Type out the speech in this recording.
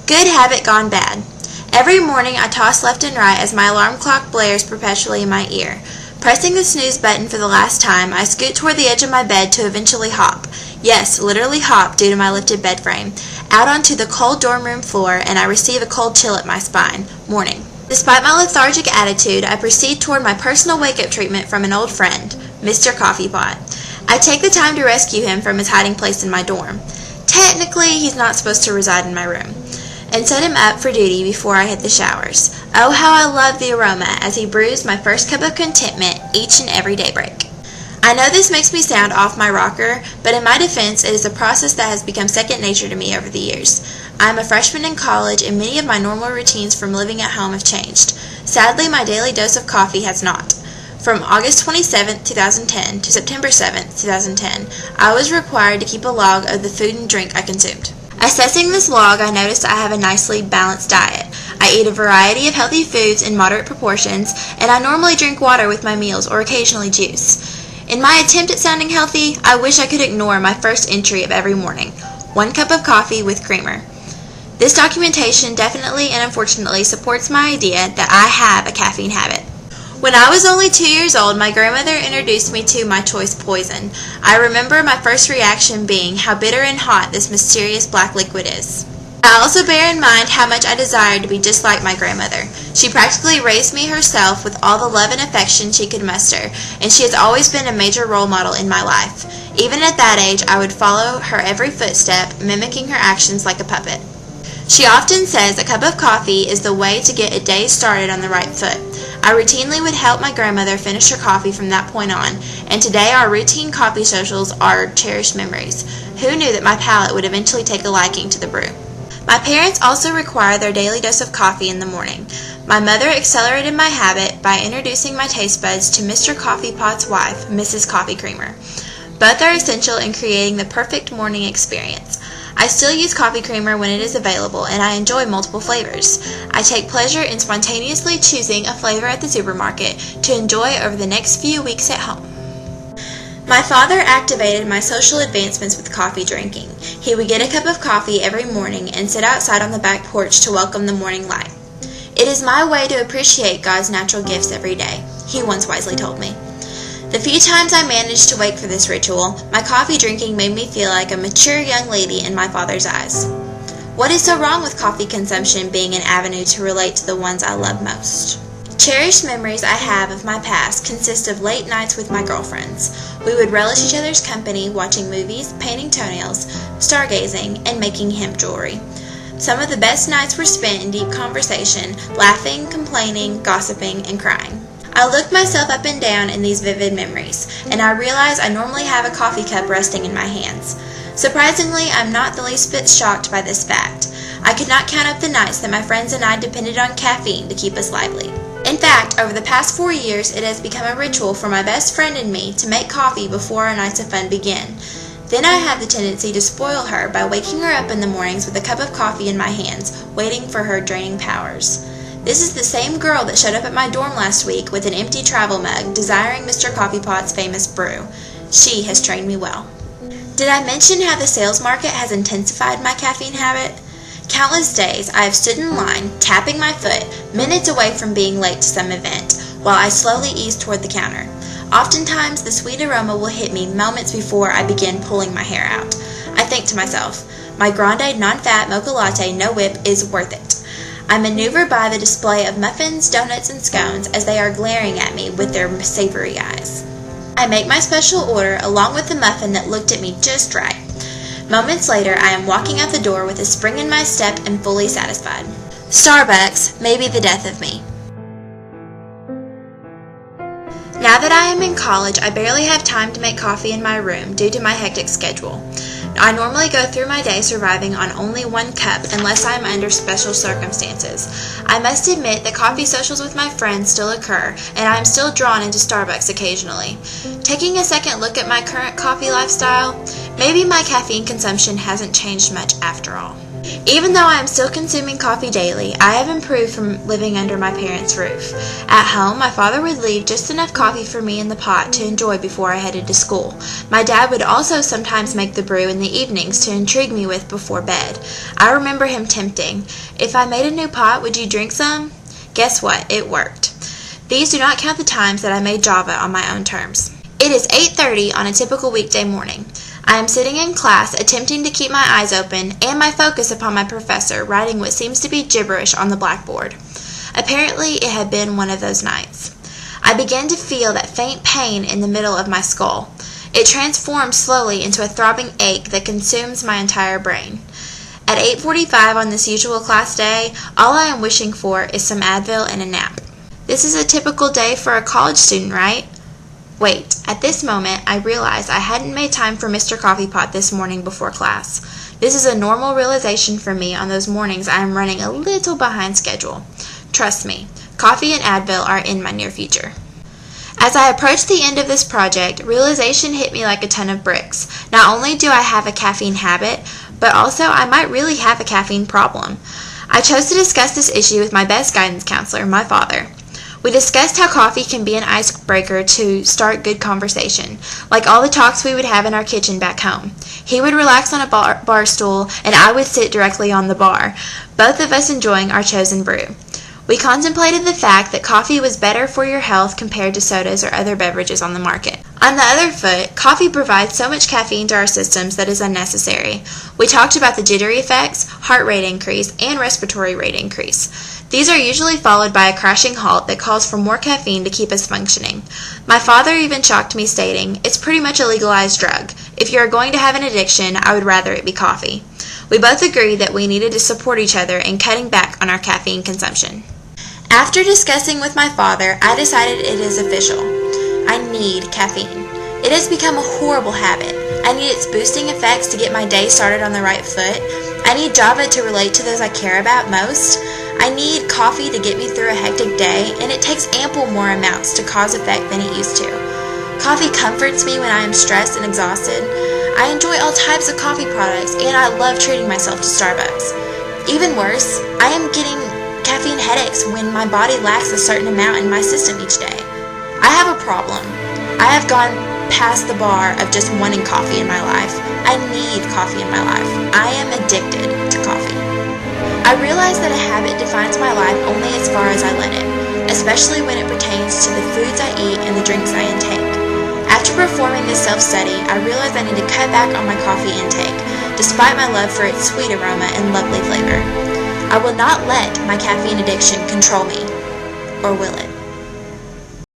Good habit gone bad. Every morning I toss left and right as my alarm clock blares perpetually in my ear. Pressing the snooze button for the last time, I scoot toward the edge of my bed to eventually hop. Yes, literally hop due to my lifted bed frame. Out onto the cold dorm room floor, and I receive a cold chill at my spine. Morning. Despite my lethargic attitude, I proceed toward my personal wake-up treatment from an old friend, Mr. Coffee Pot. I take the time to rescue him from his hiding place in my dorm. Technically, he's not supposed to reside in my room. And set him up for duty before I hit the showers. Oh, how I love the aroma as he brews my first cup of contentment each and every daybreak. I know this makes me sound off my rocker, but in my defense, it is a process that has become second nature to me over the years. I am a freshman in college, and many of my normal routines from living at home have changed. Sadly, my daily dose of coffee has not. From August 27, 2010 to September 7, 2010, I was required to keep a log of the food and drink I consumed. Assessing this log, I noticed I have a nicely balanced diet. I eat a variety of healthy foods in moderate proportions, and I normally drink water with my meals or occasionally juice. In my attempt at sounding healthy, I wish I could ignore my first entry of every morning: 1 cup of coffee with creamer. This documentation definitely and unfortunately supports my idea that I have a caffeine habit. When I was only 2 years old, my grandmother introduced me to my choice poison. I remember my first reaction being how bitter and hot this mysterious black liquid is. I also bear in mind how much I desired to be just like my grandmother. She practically raised me herself with all the love and affection she could muster, and she has always been a major role model in my life. Even at that age, I would follow her every footstep, mimicking her actions like a puppet. She often says a cup of coffee is the way to get a day started on the right foot. I routinely would help my grandmother finish her coffee from that point on, and today our routine coffee socials are cherished memories. Who knew that my palate would eventually take a liking to the brew? My parents also require their daily dose of coffee in the morning. My mother accelerated my habit by introducing my taste buds to Mr. Coffee Pot's wife, Mrs. Coffee Creamer. Both are essential in creating the perfect morning experience. I still use coffee creamer when it is available, and I enjoy multiple flavors. I take pleasure in spontaneously choosing a flavor at the supermarket to enjoy over the next few weeks at home. My father activated my social advancements with coffee drinking. He would get a cup of coffee every morning and sit outside on the back porch to welcome the morning light. "It is my way to appreciate God's natural gifts every day," he once wisely told me. The few times I managed to wake for this ritual, my coffee drinking made me feel like a mature young lady in my father's eyes. What is so wrong with coffee consumption being an avenue to relate to the ones I love most? Cherished memories I have of my past consist of late nights with my girlfriends. We would relish each other's company watching movies, painting toenails, stargazing, and making hemp jewelry. Some of the best nights were spent in deep conversation, laughing, complaining, gossiping, and crying. I look myself up and down in these vivid memories, and I realize I normally have a coffee cup resting in my hands. Surprisingly, I'm not the least bit shocked by this fact. I could not count up the nights that my friends and I depended on caffeine to keep us lively. In fact, over the past 4 years, it has become a ritual for my best friend and me to make coffee before our nights of fun begin. Then I have the tendency to spoil her by waking her up in the mornings with a cup of coffee in my hands, waiting for her draining powers. This is the same girl that showed up at my dorm last week with an empty travel mug, desiring Mr. Coffee Pot's famous brew. She has trained me well. Did I mention how the sales market has intensified my caffeine habit? Countless days I have stood in line, tapping my foot, minutes away from being late to some event, while I slowly ease toward the counter. Oftentimes, the sweet aroma will hit me moments before I begin pulling my hair out. I think to myself, my grande non-fat mocha latte no whip is worth it. I maneuver by the display of muffins, donuts, and scones as they are glaring at me with their savory eyes. I make my special order along with the muffin that looked at me just right. Moments later, I am walking out the door with a spring in my step and fully satisfied. Starbucks may be the death of me. Now that I am in college, I barely have time to make coffee in my room due to my hectic schedule. I normally go through my day surviving on only 1 cup unless I am under special circumstances. I must admit that coffee socials with my friends still occur, and I am still drawn into Starbucks occasionally. Taking a second look at my current coffee lifestyle, maybe my caffeine consumption hasn't changed much after all. Even though I am still consuming coffee daily, I have improved from living under my parents' roof. At home, my father would leave just enough coffee for me in the pot to enjoy before I headed to school. My dad would also sometimes make the brew in the evenings to intrigue me with before bed. I remember him tempting, "If I made a new pot, would you drink some?" Guess what? It worked. These do not count the times that I made Java on my own terms. It is 8:30 on a typical weekday morning. I am sitting in class, attempting to keep my eyes open and my focus upon my professor, writing what seems to be gibberish on the blackboard. Apparently, it had been one of those nights. I began to feel that faint pain in the middle of my skull. It transformed slowly into a throbbing ache that consumes my entire brain. At 8:45 on this usual class day, all I am wishing for is some Advil and a nap. This is a typical day for a college student, right? Wait, at this moment, I realized I hadn't made time for Mr. Coffee Pot this morning before class. This is a normal realization for me on those mornings I am running a little behind schedule. Trust me, coffee and Advil are in my near future. As I approached the end of this project, realization hit me like a ton of bricks. Not only do I have a caffeine habit, but also I might really have a caffeine problem. I chose to discuss this issue with my best guidance counselor, my father. We discussed how coffee can be an icebreaker to start good conversation, like all the talks we would have in our kitchen back home. He would relax on a bar stool, and I would sit directly on the bar, both of us enjoying our chosen brew. We contemplated the fact that coffee was better for your health compared to sodas or other beverages on the market. On the other foot, coffee provides so much caffeine to our systems that is unnecessary. We talked about the jittery effects, heart rate increase, and respiratory rate increase. These are usually followed by a crashing halt that calls for more caffeine to keep us functioning. My father even shocked me, stating, "It's pretty much a legalized drug. If you are going to have an addiction, I would rather it be coffee." We both agreed that we needed to support each other in cutting back on our caffeine consumption. After discussing with my father, I decided it is official. I need caffeine. It has become a horrible habit. I need its boosting effects to get my day started on the right foot. I need Java to relate to those I care about most. I need coffee to get me through a hectic day, and it takes ample more amounts to cause effect than it used to. Coffee comforts me when I am stressed and exhausted. I enjoy all types of coffee products, and I love treating myself to Starbucks. Even worse, I am getting caffeine headaches when my body lacks a certain amount in my system each day. I have a problem. I have gone past the bar of just wanting coffee in my life. I need coffee in my life. I am addicted to coffee. I realize that a habit defines my life only as far as I let it, especially when it pertains to the foods I eat and the drinks I intake. After performing this self-study, I realized I need to cut back on my coffee intake, despite my love for its sweet aroma and lovely flavor. I will not let my caffeine addiction control me, or will it?